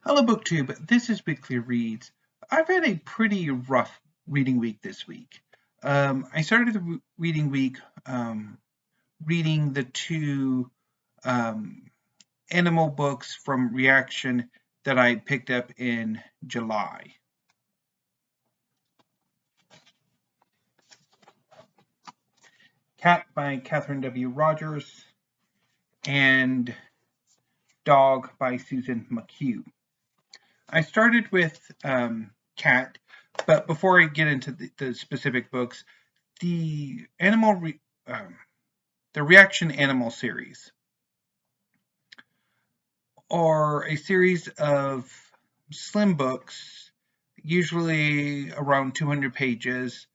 Hello BookTube, this is Weekly Reads. I've had a pretty rough reading week this week. I started the reading week reading the two animal books from Reaction that I picked up in July. Cat by Katherine W. Rogers and Dog by Susan McHugh. I started with Cat, but before I get into the specific books, the Reaction Animal series are a series of slim books, usually around 200 pages,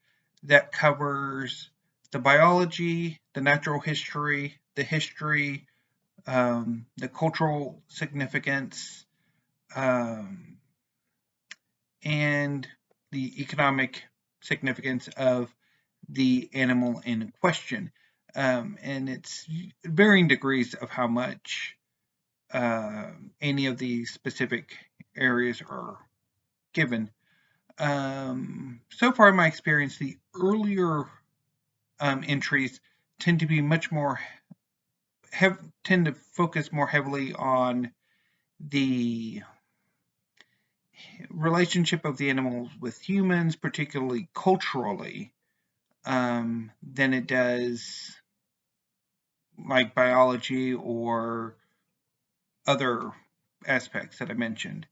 that covers the biology, the natural history, the history, the cultural significance, and the economic significance of the animal in question. And it's varying degrees of how much any of the specific areas are given. So far in my experience, the earlier entries tend to be much more tend to focus more heavily on the relationship of the animals with humans, particularly culturally, than it does like biology or other aspects that I mentioned.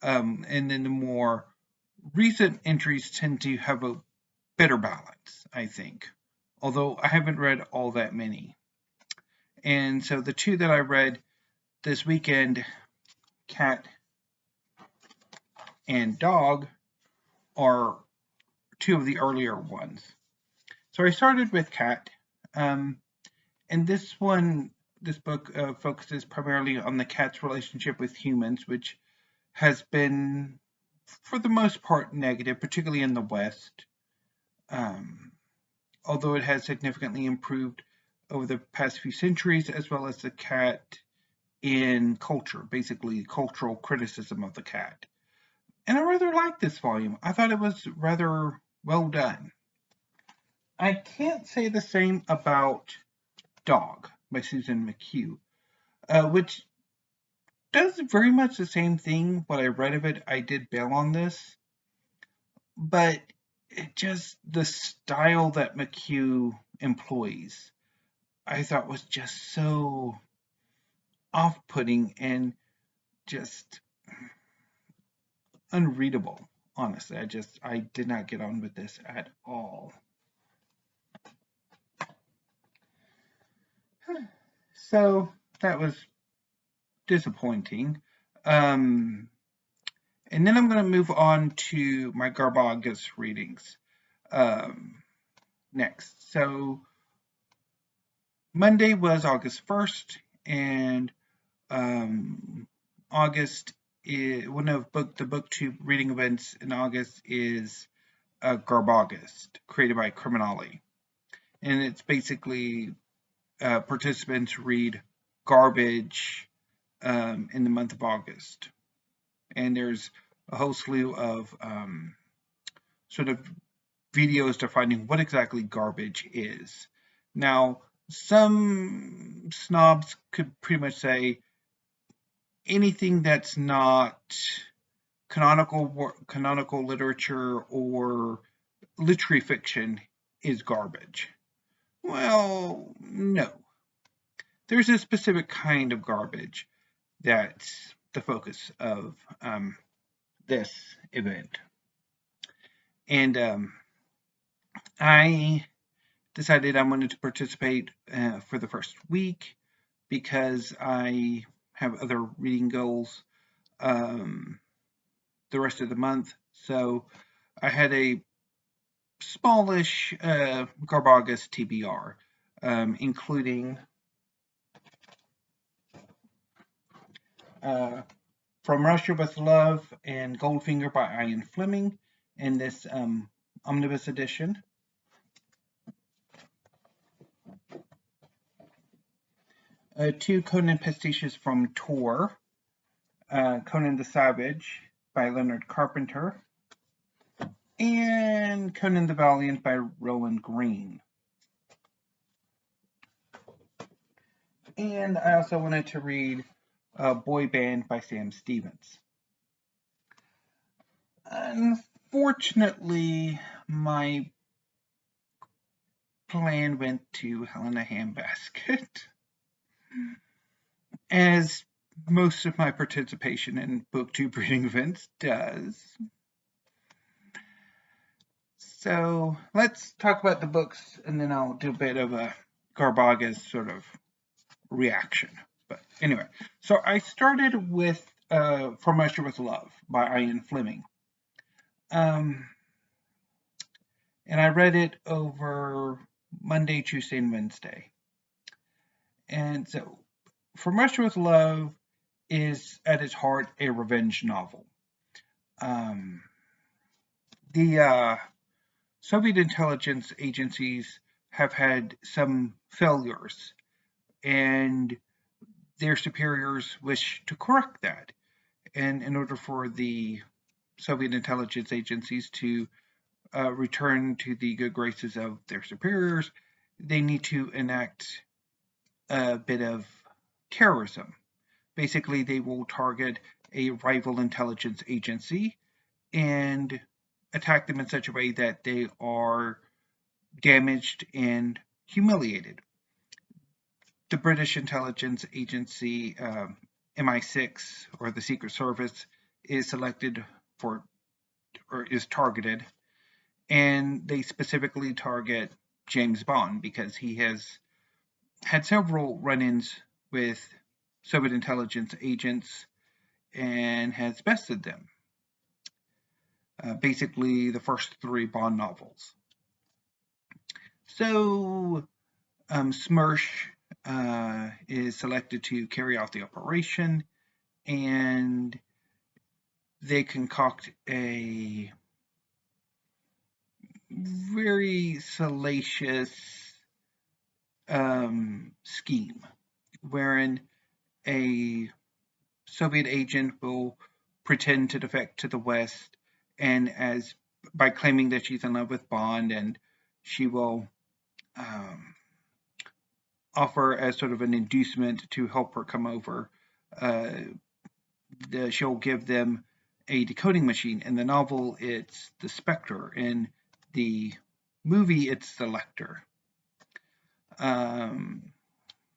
And then the more recent entries tend to have a better balance, I think, although I haven't read all that many. And so the two that I read this weekend, Cat and Dog, are two of the earlier ones. So I started with Cat, and this book focuses primarily on the cat's relationship with humans, which has been, for the most part, negative, particularly in the West, although it has significantly improved over the past few centuries, as well as the cat in culture, basically cultural criticism of the cat. And I rather liked this volume. I thought it was rather well done. I can't say the same about Dog by Susan McHugh, which does very much the same thing. What I read of it, I did bail on this, but it just, the style that McHugh employs, I thought was just so off-putting and just unreadable. Honestly, I did not get on with this at all. So that was disappointing. And then I'm going to move on to my Garbagas readings next. So Monday was August 1st, and August is one of the booktube reading events in August is Garbagas, created by Criminale. And it's basically participants read garbage in the month of August. And there's a whole slew of sort of videos defining what exactly garbage is. Now, some snobs could pretty much say anything that's not canonical literature or literary fiction is garbage. Well, no. There's a specific kind of garbage that's the focus of this event. And I decided I wanted to participate for the first week because I have other reading goals the rest of the month. So I had a smallish Garbagas TBR, including From Russia with Love and Goldfinger by Ian Fleming in this omnibus edition. Two Conan pastiches from Tor, Conan the Savage by Leonard Carpenter, and Conan the Valiant by Roland Green. And I also wanted to read Boy Band by Sam Stevens. Unfortunately, my plan went to hell in a handbasket, as most of my participation in booktube reading events does. So let's talk about the books, and then I'll do a bit of a Garbaga's sort of reaction. But anyway, so I started with From Russia with Love by Ian Fleming. And I read it over Monday, Tuesday, and Wednesday. And so From Russia with Love is at its heart a revenge novel. The Soviet intelligence agencies have had some failures, and their superiors wish to correct that. And in order for the Soviet intelligence agencies to return to the good graces of their superiors, they need to enact a bit of terrorism. Basically, they will target a rival intelligence agency and attack them in such a way that they are damaged and humiliated. The British intelligence agency, MI6, or the Secret Service, is selected for, or is targeted, and they specifically target James Bond because he has had several run-ins with Soviet intelligence agents and has bested them. Basically, the first 3 Bond novels. So, Smersh is selected to carry out the operation, and they concoct a very salacious scheme wherein a Soviet agent will pretend to defect to the West, and by claiming that she's in love with Bond, and she will offer as sort of an inducement to help her come over. She'll give them a decoding machine. In the novel, it's the Spectre. In the movie, it's the Lecter.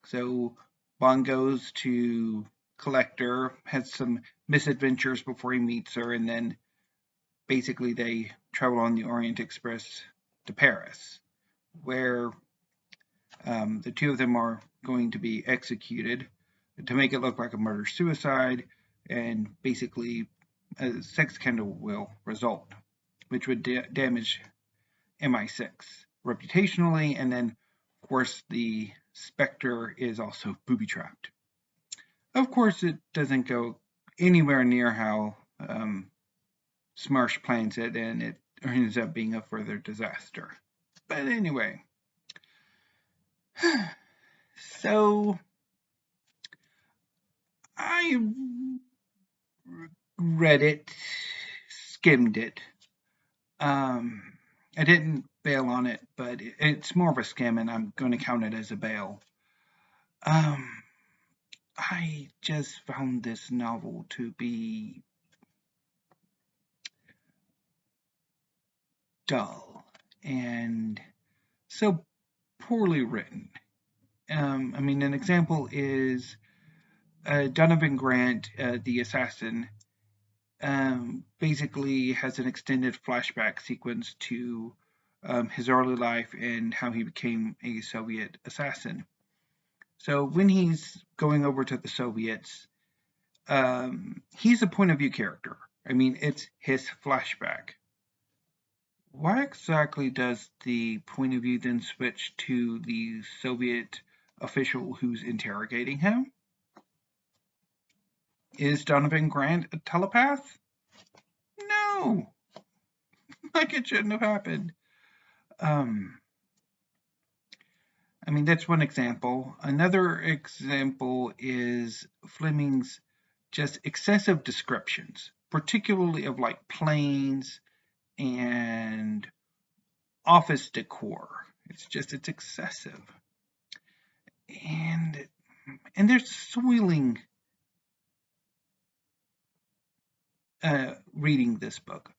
So Bond goes to collect her, has some misadventures before he meets her, and then basically they travel on the Orient Express to Paris, where the 2 of them are going to be executed to make it look like a murder-suicide, and basically a sex scandal will result, which would damage MI6 reputationally, and then, of course, the Spectre is also booby-trapped. Of course, it doesn't go anywhere near how Smersh plans it, and it ends up being a further disaster. But anyway, so I read it, skimmed it. I didn't bail on it, but it's more of a skim, and I'm going to count it as a bail. I just found this novel to be dull and so poorly written. I mean, an example is Donovan Grant, the assassin, basically has an extended flashback sequence to his early life and how he became a Soviet assassin. So when he's going over to the Soviets, he's a point of view character. I mean, it's his flashback. Why exactly does the point of view then switch to the Soviet official who's interrogating him? Is Donovan Grant a telepath? No! Like, it shouldn't have happened. I mean, that's one example. Another example is Fleming's just excessive descriptions, particularly of like planes and office decor. It's excessive. And there's soiling reading this book.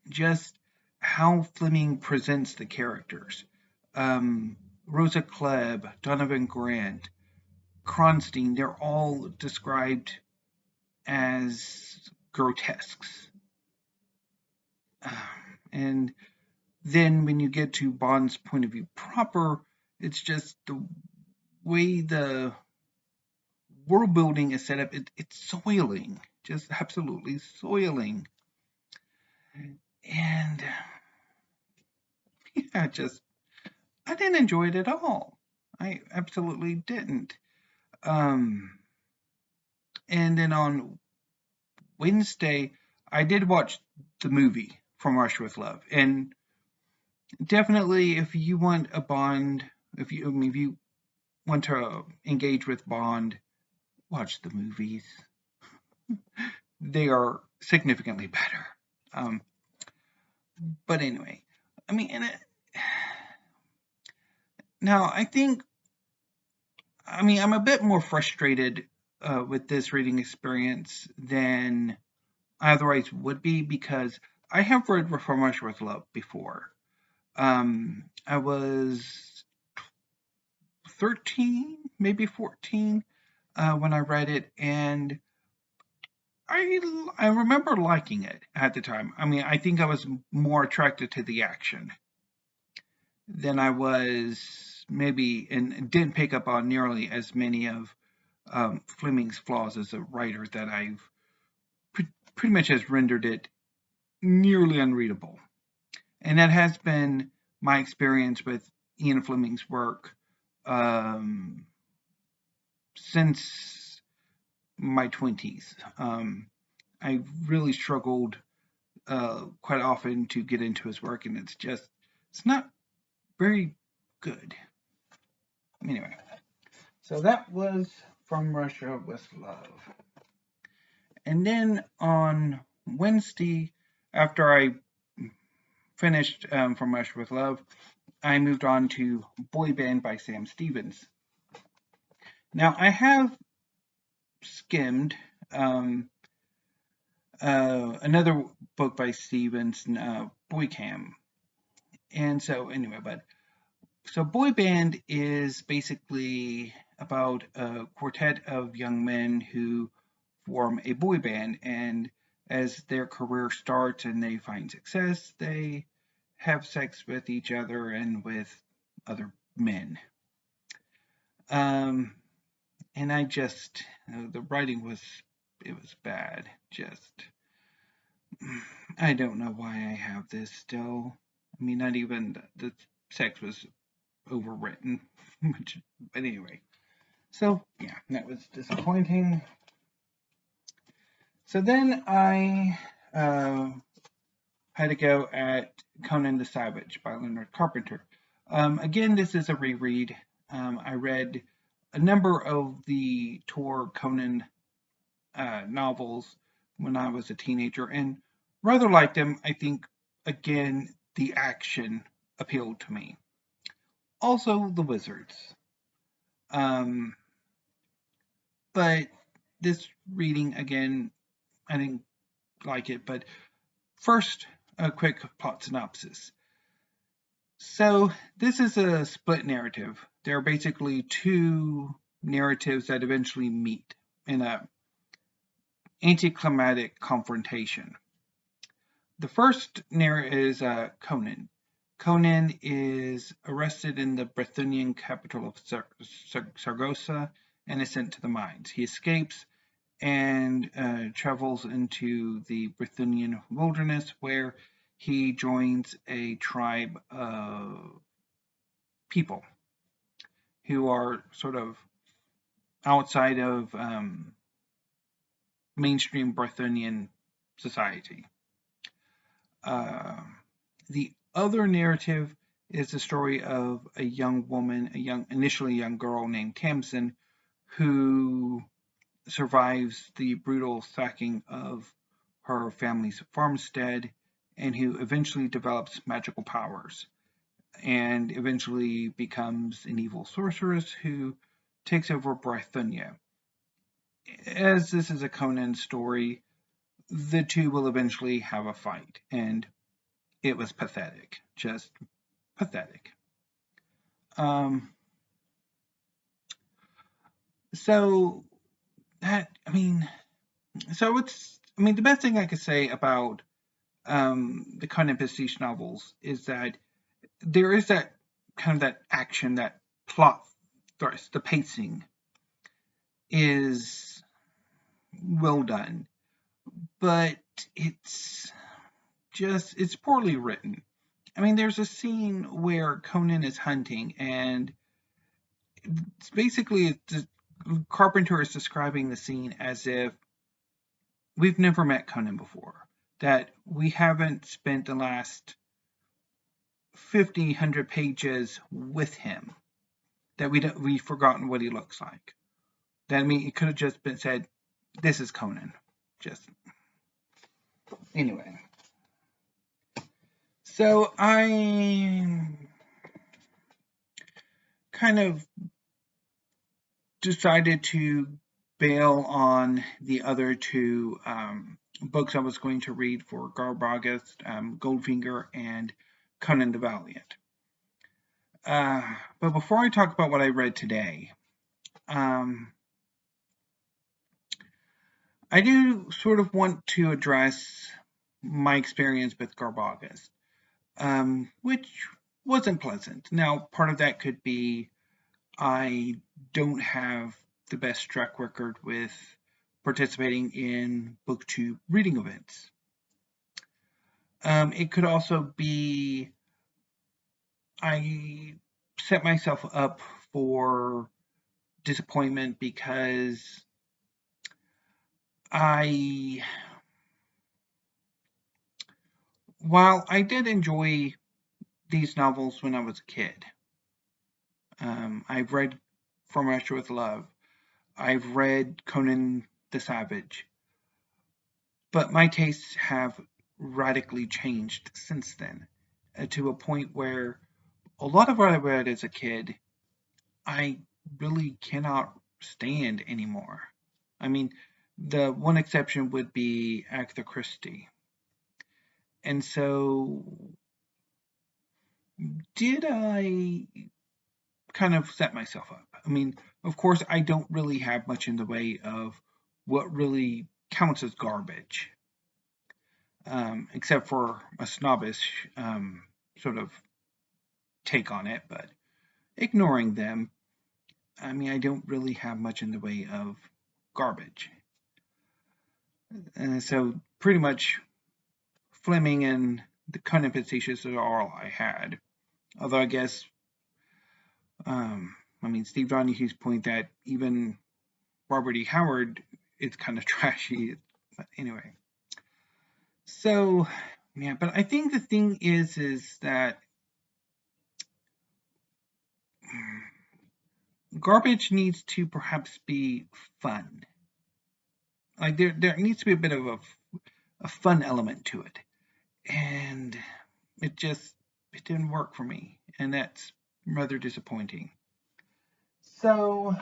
Just how Fleming presents the characters. Rosa Klebb, Donovan Grant, Kronstein, they're all described as grotesques. And then when you get to Bond's point of view proper, it's just the way the world building is set up, it's soiling, just absolutely soiling. And yeah, I didn't enjoy it at all. I absolutely didn't. And then on Wednesday, I did watch the movie From Russia with Love, and definitely, if you want a Bond, if you want to engage with Bond, watch the movies. They are significantly better. But anyway, now I think, I'm a bit more frustrated with this reading experience than I otherwise would be, because I have read From Russia with Love before. I was 13, maybe 14 when I read it, and I remember liking it at the time. I think I was more attracted to the action than I was maybe, and didn't pick up on nearly as many of Fleming's flaws as a writer that I've pretty much has rendered it nearly unreadable. And that has been my experience with Ian Fleming's work since my 20s. I really struggled quite often to get into his work, and it's not very good. Anyway, so that was From Russia with Love. And then on Wednesday, after I finished From Russia with Love, I moved on to Boy Band by Sam Stevens. Now, I have skimmed another book by Stevens, Boy Cam. And so anyway, so Boy Band is basically about a quartet of young men who form a boy band, and as their career starts and they find success, they have sex with each other and with other men. And the writing was bad. I don't know why I have this still. Not even the sex was overwritten. But anyway, so yeah, that was disappointing. So then I had to go at Conan the Savage by Leonard Carpenter. Again, this is a reread. I read a number of the Tor Conan novels when I was a teenager and rather liked them. I think, again, the action appealed to me. Also, the wizards. But this reading, again, I didn't like it. But first, a quick plot synopsis. So this is a split narrative. There are basically two narratives that eventually meet in a anticlimactic confrontation. The first narrative is Conan. Conan is arrested in the Brythunian capital of Sargossa and is sent to the mines. He escapes and travels into the Brythunian wilderness, where he joins a tribe of people who are sort of outside of mainstream Brythunian society. The other narrative is the story of a young woman, initially a young girl named Tamsin, who survives the brutal sacking of her family's farmstead, and who eventually develops magical powers and eventually becomes an evil sorceress who takes over Brythunia. As this is a Conan story, the two will eventually have a fight, and it was pathetic, just pathetic. So the best thing I could say about the Conan pastiche novels is that there is that kind of that action, that plot thrust, the pacing is well done, but it's poorly written. I mean, there's a scene where Conan is hunting, and it's basically Carpenter is describing the scene as if we've never met Conan before, that we haven't spent the last 50, 100 pages with him, that we've forgotten what he looks like. That, I mean, it could have just been said, this is Conan. Just, anyway. So I kind of decided to bail on the other two books I was going to read for Garbogast, Goldfinger, and Conan the Valiant. But before I talk about what I read today, I do sort of want to address my experience with Garbogast, which wasn't pleasant. Now, part of that could be I don't have the best track record with participating in BookTube reading events. It could also be I set myself up for disappointment because while I did enjoy these novels when I was a kid, I've read From Russia with Love, I've read Conan the Savage, but my tastes have radically changed since then, to a point where a lot of what I read as a kid, I really cannot stand anymore. I mean, the one exception would be Agatha Christie. And so, did I kind of set myself up? I mean, of course, I don't really have much in the way of what really counts as garbage, except for a snobbish sort of take on it, but ignoring them, I mean, I don't really have much in the way of garbage. So pretty much Fleming and the Conan pastiches are all I had. Although I guess, Steve Donohue's point that even Robert E. Howard, it's kind of trashy. But anyway. So, yeah, but I think the thing is that garbage needs to perhaps be fun. Like there needs to be a bit of a fun element to it. And it didn't work for me. And that's rather disappointing. So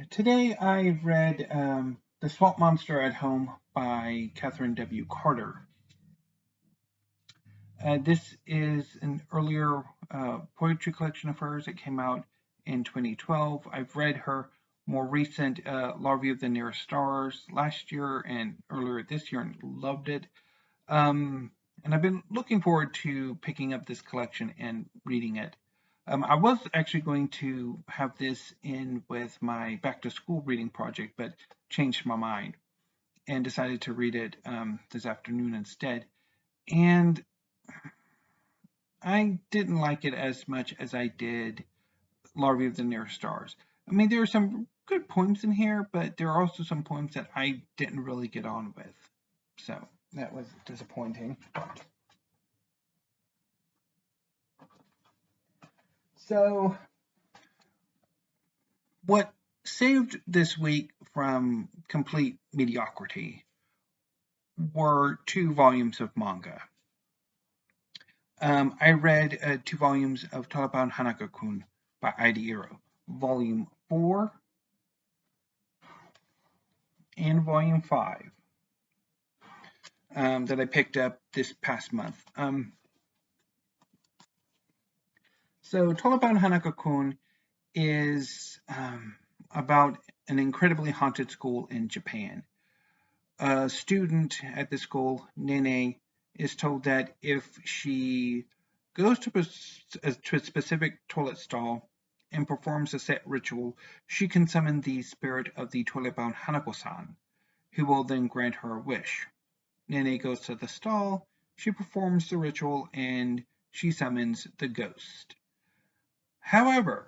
today I read The Swamp Monster at Home by Katherine W. Carter. This is an earlier poetry collection of hers. It came out in 2012. I've read her more recent Larvae of the Nearest Stars last year and earlier this year and loved it. And I've been looking forward to picking up this collection and reading it. I was actually going to have this in with my back to school reading project, but changed my mind and decided to read it this afternoon instead. And I didn't like it as much as I did Larvae of the Nearest Stars. I mean, there are some good poems in here, but there are also some poems that I didn't really get on with. So that was disappointing. So What saved this week from complete mediocrity were 2 volumes of manga. I read 2 volumes of Taliban Hanako-kun by AidaIro, Volume 4 and Volume 5, that I picked up this past month. So Taliban Hanako-kun is about an incredibly haunted school in Japan. A student at the school, Nene, is told that if she goes to a specific toilet stall and performs a set ritual, she can summon the spirit of the toilet-bound Hanako-san, who will then grant her a wish. Nene goes to the stall, she performs the ritual, and she summons the ghost. However,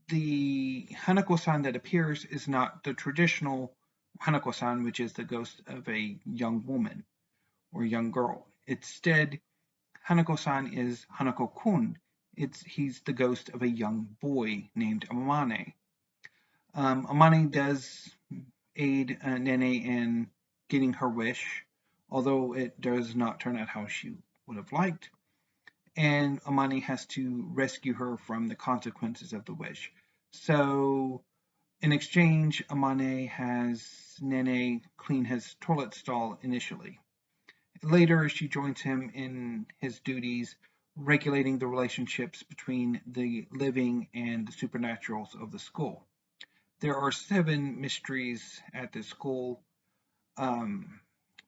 the Hanako-san that appears is not the traditional Hanako-san, which is the ghost of a young woman or young girl. Instead, Hanako-san is Hanako-kun. He's the ghost of a young boy named Amane. Amane does aid Nene in getting her wish, although it does not turn out how she would have liked. And Amane has to rescue her from the consequences of the wish. So, in exchange, Amane has Nene clean his toilet stall initially. Later, she joins him in his duties regulating the relationships between the living and the supernaturals of the school. There are 7 mysteries at the school,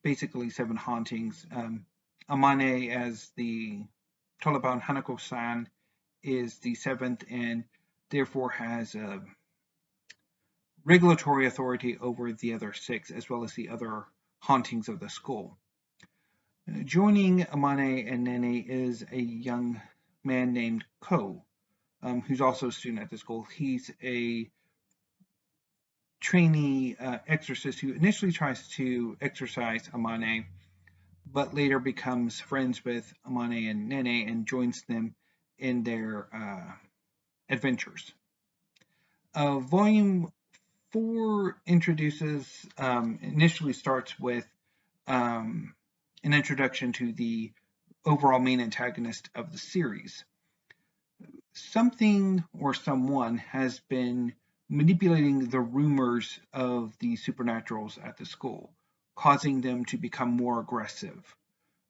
basically 7 hauntings. Amane, as the Taliban Hanako-san, is the 7th and therefore has a regulatory authority over the other 6, as well as the other hauntings of the school. Joining Amane and Nene is a young man named Ko, who's also a student at the school. He's a trainee exorcist who initially tries to exorcise Amane, but later becomes friends with Amane and Nene and joins them in their adventures. Volume 4 initially starts with an introduction to the overall main antagonist of the series. Something or someone has been manipulating the rumors of the supernaturals at the school, causing them to become more aggressive,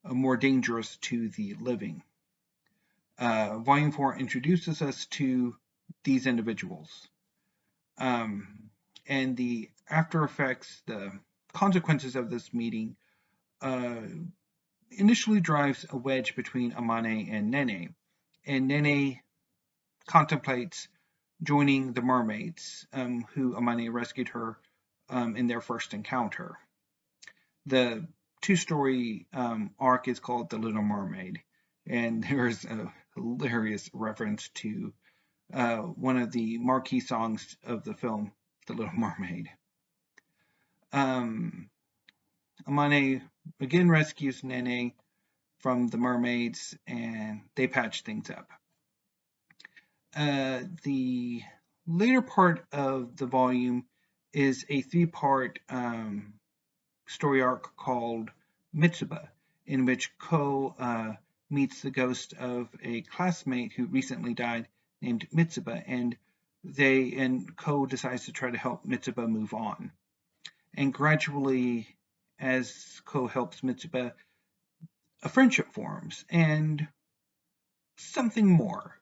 more dangerous to the living. Volume 4 introduces us to these individuals. And the after effects, the consequences of this meeting, initially drives a wedge between Amane and Nene. And Nene contemplates joining the mermaids, who Amane rescued her in their first encounter. The 2-story arc is called The Little Mermaid, and there's a hilarious reference to one of the marquee songs of the film, The Little Mermaid. Amane again rescues Nene from the mermaids, and they patch things up. The later part of the volume is a 3-part story arc called Mitsuba, in which Ko meets the ghost of a classmate who recently died named Mitsuba, and Ko decides to try to help Mitsuba move on. And gradually, as Ko helps Mitsuba, a friendship forms, and something more,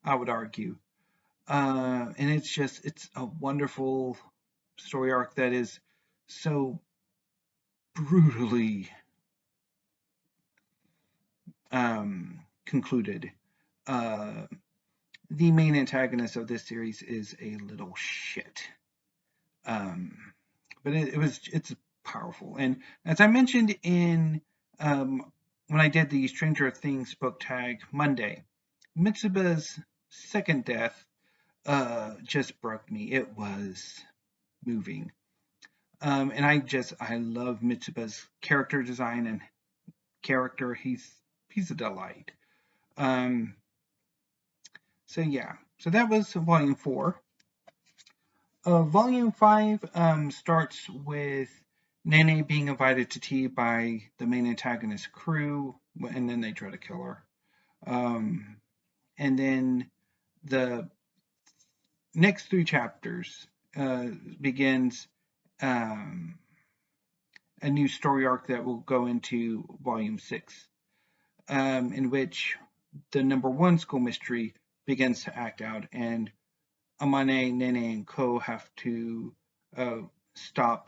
I would argue. And it's a wonderful story arc that is so brutally concluded. The main antagonist of this series is a little shit. But it's powerful. And as I mentioned in when I did the Stranger Things book tag Monday, Mitsuba's second death just broke me. It was moving. And I love Mitsuba's character design and character. He's a delight. So yeah, So that was Volume 4. Volume 5 starts with Nene being invited to tea by the main antagonist crew, and then they try to kill her. And then the next 3 chapters begins a new story arc that will go into Volume 6, in which the number 1 school mystery begins to act out, and Amane, Nene, and Ko have to stop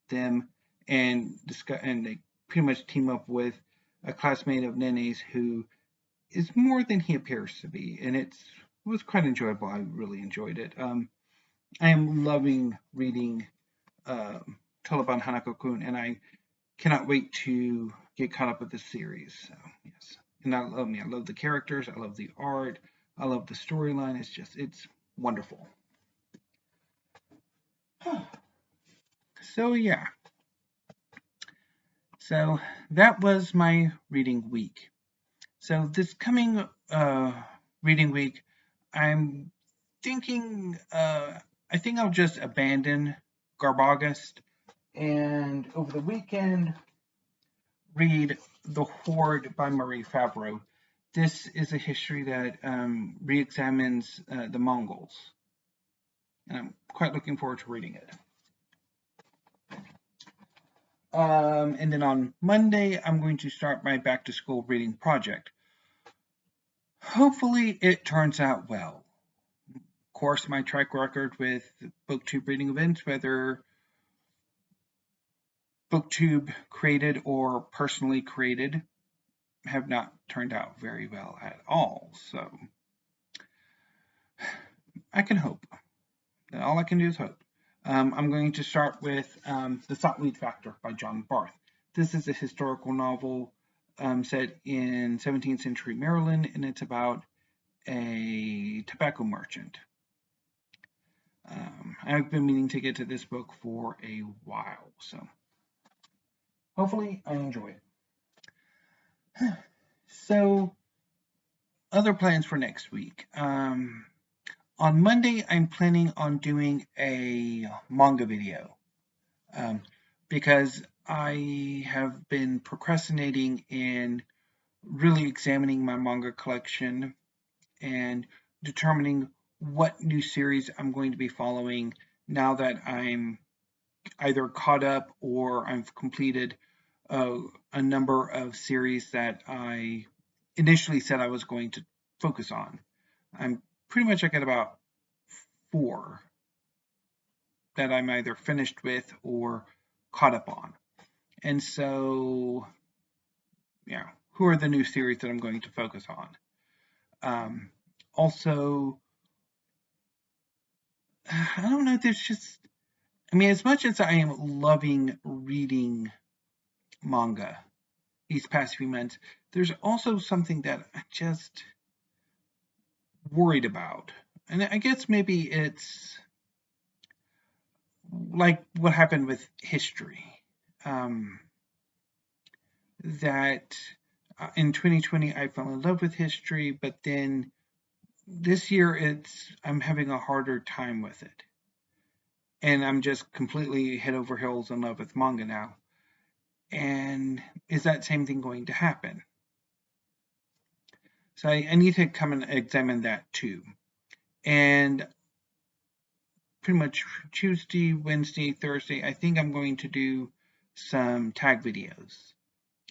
them and they pretty much team up with a classmate of Nene's who is more than he appears to be, and it was quite enjoyable. I really enjoyed it. I am loving reading Taliban Hanako-kun, and I cannot wait to get caught up with this series. So yes, and I love the characters. I love the art. I love the storyline. It's wonderful. So yeah. So that was my reading week. So this coming reading week, I'm thinking I think I'll just abandon Garbagast and over the weekend read The Horde by Marie Favereau. This is a history that re-examines the Mongols, and I'm quite looking forward to reading it. And then on Monday, I'm going to start my back-to-school reading project. Hopefully, it turns out well. Of course, my track record with BookTube reading events, whether BookTube created or personally created, have not turned out very well at all. So I can hope. All I can do is hope. I'm going to start with The Sot-Weed Factor by John Barth. This is a historical novel set in 17th century Maryland, and it's about a tobacco merchant. I've been meaning to get to this book for a while, so hopefully I enjoy it. So, other plans for next week. On Monday, I'm planning on doing a manga video because I have been procrastinating in really examining my manga collection and determining what new series I'm going to be following now that I'm either caught up or I've completed a number of series that I initially said I was going to focus on. I'm pretty much at about 4 that I'm either finished with or caught up on. And so, yeah, who are the new series that I'm going to focus on? Also, I don't know, as much as I am loving reading manga these past few months, there's also something that I just worried about. And I guess maybe it's like what happened with history. That in 2020 I fell in love with history, but then this year I'm having a harder time with it. And I'm just completely head over heels in love with manga now. And is that same thing going to happen? So I need to come and examine that too. And pretty much Tuesday, Wednesday, Thursday, I think I'm going to do some tag videos.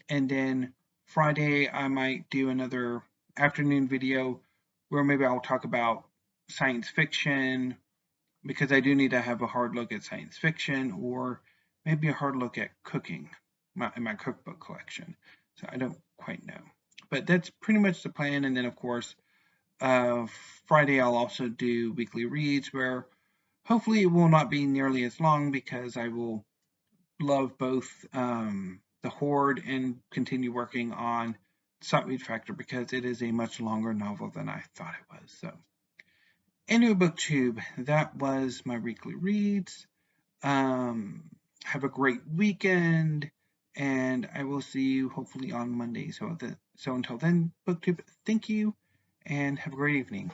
And then Friday, I might do another afternoon video where maybe I'll talk about science fiction, because I do need to have a hard look at science fiction, or maybe a hard look at cooking in my cookbook collection. So I don't quite know. But that's pretty much the plan. And then, of course, Friday I'll also do weekly reads where hopefully it will not be nearly as long because I will love both the Horde and continue working on Sot-Weed Factor because it is a much longer novel than I thought it was. So, anyway, BookTube, that was my weekly reads. Have a great weekend, and I will see you hopefully on Monday. So until then, BookTube, thank you, and have a great evening.